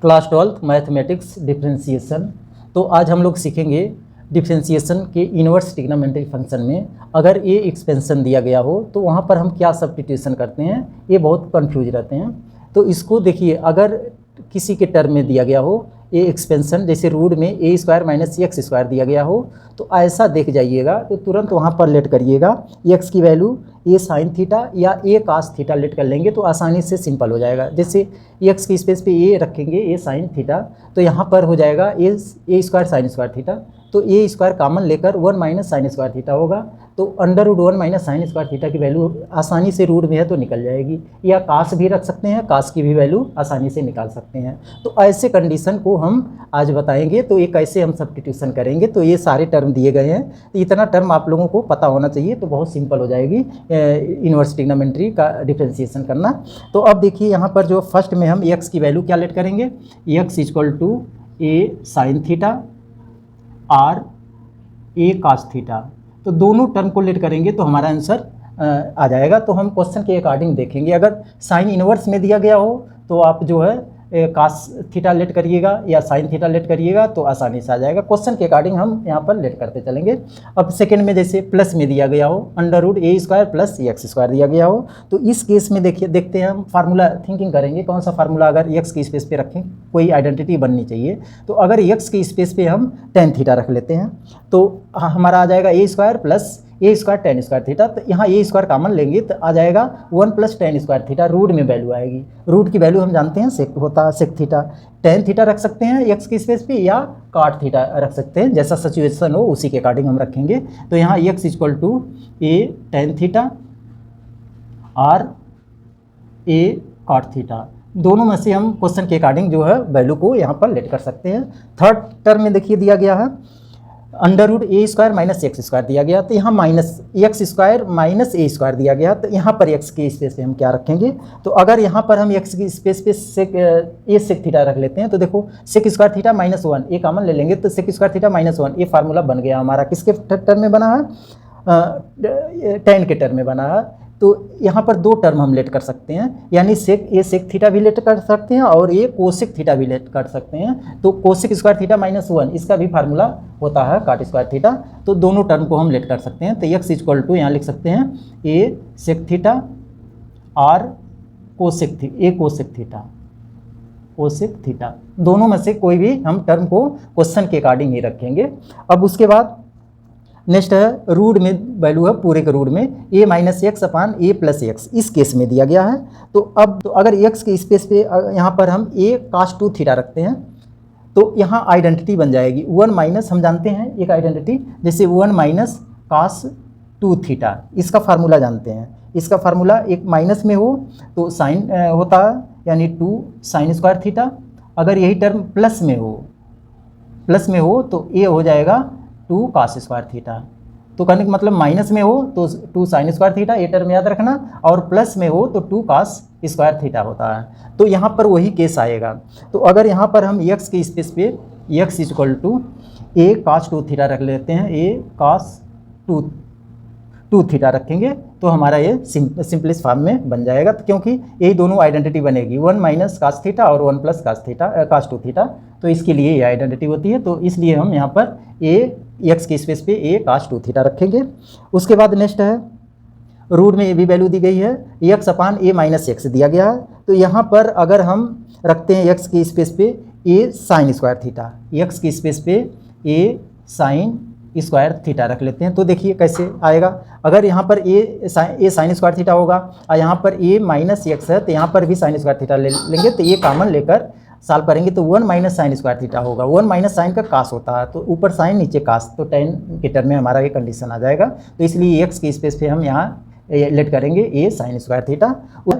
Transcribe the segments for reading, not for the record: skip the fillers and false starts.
Class 12 mathematics differentiation. तो आज हम लोग सीखेंगे डिफरेंशिएशन के इन्वर्स ट्रिग्नोमेट्री फंक्शन में अगर ए एक्सपेंशन दिया गया हो तो वहाँ पर हम क्या सब्स्टिट्यूशन करते हैं, ये बहुत कंफ्यूज रहते हैं। तो इसको देखिए, अगर किसी के टर्म में दिया गया हो ए एक्सपेंशन, जैसे रूट में ए स्क्वायर माइनस एक्स स्क्वायर दिया गया हो, तो ऐसा देख जाइएगा तो तुरंत वहाँ पर लेट करिएगा एक्स की वैल्यू ए साइन थीटा या ए कास थीटा लेट कर लेंगे तो आसानी से सिंपल हो जाएगा। जैसे एक्स की स्पेस पे ए रखेंगे ए साइन थीटा, तो यहाँ पर हो जाएगा ए स्क्वायर साइन स्क्वायर थीटा, तो ए स्क्वायर कॉमन लेकर 1 माइनस साइन स्क्वायर थीटा होगा, तो under root 1 minus sine square theta की वैल्यू आसानी से रूट में है तो निकल जाएगी। या कास भी रख सकते हैं, कास की भी वैल्यू आसानी से निकाल सकते हैं। तो ऐसे कंडीशन को हम आज बताएंगे, तो ये कैसे हम सब्स्टिट्यूशन करेंगे। तो ये सारे टर्म दिए गए हैं, तो इतना टर्म आप लोगों को पता होना चाहिए, तो बहुत सिंपल हो जाएगी इन्वर्स ट्रिग्नोमेट्री का डिफरेंशिएशन करना। तो अब देखिए यहाँ पर जो फर्स्ट में हम एक्स की वैल्यू क्या लेट करेंगे, X equal to A sine theta or A cos theta, तो दोनों टर्म को लेट करेंगे तो हमारा आंसर आ जाएगा। तो हम क्वेश्चन के अकॉर्डिंग देखेंगे, अगर साइन इनवर्स में दिया गया हो तो आप जो है कास थीटा लेट करिएगा या साइन थीटा लेट करिएगा तो आसानी से आ जाएगा। क्वेश्चन के अकॉर्डिंग हम यहाँ पर लेट करते चलेंगे। अब सेकंड में जैसे प्लस में दिया गया हो, अंडर रूट ए स्क्वायर प्लस एक्स स्क्वायर दिया गया हो, तो इस केस में देखिए देखते हैं हम फार्मूला थिंकिंग करेंगे कौन सा फार्मूला अगर एक्स की स्पेस पे रखें, कोई आइडेंटिटी बननी चाहिए। तो अगर एक्स की स्पेस पे हम टेन थीटा रख लेते हैं तो हमारा आ जाएगा ए स्क्वायर प्लस ए स्क्वायर टेन स्क्वायर थीटा, तो यहाँ ए स्क्वायर कॉमन लेंगे तो आ जाएगा 1 plus tan square theta, root में वैल्यू आएगी। रूट की वैल्यू हम जानते हैं सेक होता है सेक थीटा, टेन थीटा रख सकते हैं एक्स की स्पेस पे या काट थीटा रख सकते हैं, जैसा सिचुएशन हो उसी के अकॉर्डिंग हम रखेंगे। तो यहाँ x equal to A tan theta or a cot theta, दोनों में से हम क्वेश्चन के अकॉर्डिंग जो है वैल्यू को यहाँ पर लेट कर सकते हैं। थर्ड टर्म में देखिए दिया गया है अंडर रूट ए स्क्वायर माइनस एक्स स्क्वायर दिया गया, तो यहाँ माइनस एक्स स्क्वायर माइनस ए स्क्वायर दिया गया, तो यहाँ पर एक्स की स्पेस पे हम क्या रखेंगे। तो अगर यहाँ पर हम एक्स की स्पेस पे सेक ए सेक थीटा रख लेते हैं तो देखो सेक स्क्वायर थीटा माइनस 1 ए कॉमन ले लेंगे तो सेक स्क्वायर थीटा माइनस 1, ये फार्मूला बन गया हमारा। किसके टर्म में बना है, टेन के टर्म में बना है। तो यहाँ पर दो टर्म हम लेट कर सकते हैं, यानी सेक ए सेक थीटा भी लेट कर सकते हैं और ये कोसेक थीटा भी लेट कर सकते हैं। तो कोसेक स्क्वायर थीटा माइनस 1 इसका भी फार्मूला होता है काट स्क्वायर थीटा, तो दोनों टर्म को हम लेट कर सकते हैं। तो एक्स इक्वल टू यहाँ लिख सकते हैं a sec theta or cosec theta, दोनों में से कोई भी हम टर्म को क्वेश्चन के अकॉर्डिंग ही रखेंगे। अब उसके बाद नेक्स्ट है रूट में वैल्यू है पूरे के रूट में ए माइनस एक्स अपान ए प्लस एक्स, इस केस में दिया गया है। तो अब तो अगर एक्स के स्पेस पे यहाँ पर हम ए कास 2 थीटा रखते हैं तो यहाँ आइडेंटिटी बन जाएगी 1 माइनस, हम जानते हैं एक आइडेंटिटी जैसे 1 माइनस कास 2 थीटा, इसका फार्मूला जानते हैं। इसका फार्मूला एक माइनस में हो तो साइन होता है यानी 2 साइन स्क्वायर थीटा, अगर यही टर्म प्लस में हो तो ये हो जाएगा 2 कास स्क्वायर थीटा। तो कहने का मतलब माइनस में हो तो 2 साइन स्क्वायर थीटा, ये टर्म याद रखना, और प्लस में हो तो 2 कास स्क्वायर थीटा होता है। तो यहाँ पर वही केस आएगा। तो अगर यहाँ पर हम एक्स के स्पेस पे X equal to A cos 2 theta रख लेते हैं, ए कास 2 थीटा रखेंगे तो हमारा ये सिंपलेस्ट फॉर्म में बन जाएगा। तो क्योंकि यही दोनों आइडेंटिटी बनेगी 1 माइनस कास थीटा और 1 प्लस कास 2 थीटा, तो इसके लिए ये आइडेंटिटी होती है। तो इसलिए हम यहाँ पर एक्स के स्पेस पे ए कास 2 थीटा रखेंगे। उसके बाद नेक्स्ट है रूट में ये भी वैल्यू दी गई है एक्स अपान ए माइनस एक्स दिया गया है, तो यहाँ पर अगर हम रखते हैं एक्स की स्पेस पे ए साइन स्क्वायर थीटा, एक्स की स्पेस पे ए साइन स्क्वायर थीटा रख लेते हैं तो देखिए कैसे आएगा। अगर यहाँ पर ए साइन स्क्वायर थीटा होगा और यहाँ पर ए माइनस एक्स है तो यहाँ पर भी साइन स्क्वायर थीटा ले लेंगे, तो ये कॉमन लेकर सॉल्व करेंगे तो 1 माइनस साइन स्क्वायर थीटा होगा। 1 माइनस साइन का कास होता है, तो ऊपर साइन नीचे कास, तो टेन के टर्म में हमारा ये कंडीशन आ जाएगा। तो इसलिए एक्स की स्पेस पे हम यहाँ लेट करेंगे ए साइन स्क्वायर थीटा,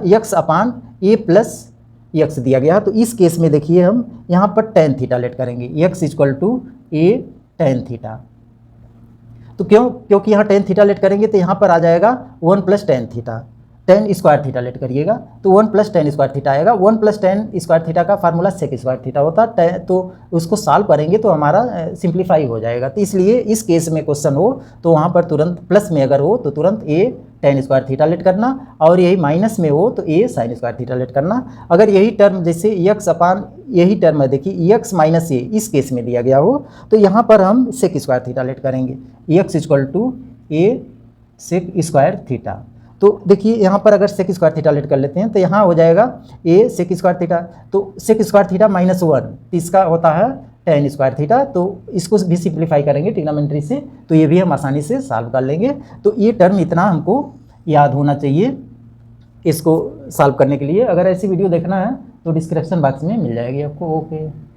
एक्स अपान ए प्लस एक्स दिया गया, तो इस केस में देखिए हम यहाँ पर टेन थीटा लेट करेंगे, X equal to A tan theta. तो क्योंकि यहाँ टेन थीटा लेट करेंगे तो यहाँ पर आ जाएगा 1 plus tan theta, ten square theta late करिएगा तो 1 प्लस टेन स्क्वायर थीटा आएगा। 1 प्लस टेन स्क्वायर थीटा का फार्मूला सेक स्क्वायर थीटा होता है, तो उसको सॉल्व करेंगे तो हमारा सिंप्लीफाई हो जाएगा। तो इसलिए इस केस में क्वेश्चन हो तो वहाँ पर तुरंत प्लस में अगर हो तो तुरंत ए टेन स्क्वायर थीटा लेट करना, और यही माइनस में हो तो ए साइन स्क्वायर थीटा लेट करना। अगर यही टर्म जैसे एक्स अपान यही टर्म है, देखिए एक्स माइनस ए इस केस में दिया गया हो तो यहाँ पर हम सेक स्क्वायर थीटा लेट करेंगे, X equal to A sec square theta. तो देखिए यहाँ पर अगर सेक स्क्वायर थीटा लेट कर लेते हैं तो यहाँ हो जाएगा ए सेक स्क्वायर थीटा, तो सेक स्क्वायर थीटा -1 इसका होता है टेन स्क्वायर थीटा, तो इसको भी सिंप्लीफाई करेंगे ट्रिग्नोमेट्री से तो ये भी हम आसानी से सॉल्व कर लेंगे। तो ये टर्म इतना हमको याद होना चाहिए इसको सॉल्व करने के लिए। अगर ऐसी वीडियो देखना है तो डिस्क्रिप्शन बॉक्स में मिल जाएगी आपको। ओके।